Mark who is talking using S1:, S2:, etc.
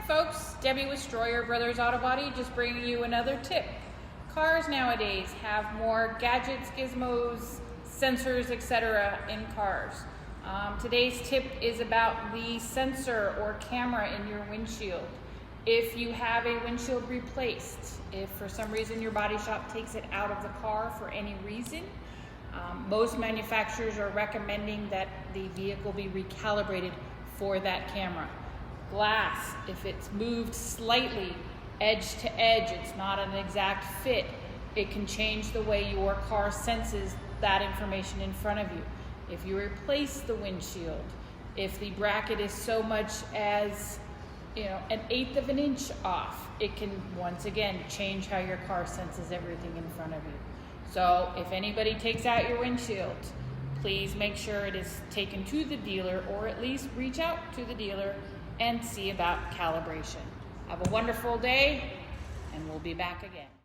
S1: Folks, Debbie with Stroyer Brothers Auto Body, just bringing you another tip. Cars nowadays have more gadgets, gizmos, sensors, etc. in cars. Today's tip is about the sensor or camera in your windshield. If you have a windshield replaced, if for some reason your body shop takes it out of the car for any reason, most manufacturers are recommending that the vehicle be recalibrated for that camera. Glass, if it's moved slightly edge to edge, it's not an exact fit, it can change the way your car senses that information in front of you. If you replace the windshield, if the bracket is so much as an 1/8 of an inch off, it can once again change how your car senses everything in front of you. So if anybody takes out your windshield, please make sure it is taken to the dealer, or at least reach out to the dealer and see about calibration. Have a wonderful day, and we'll be back again.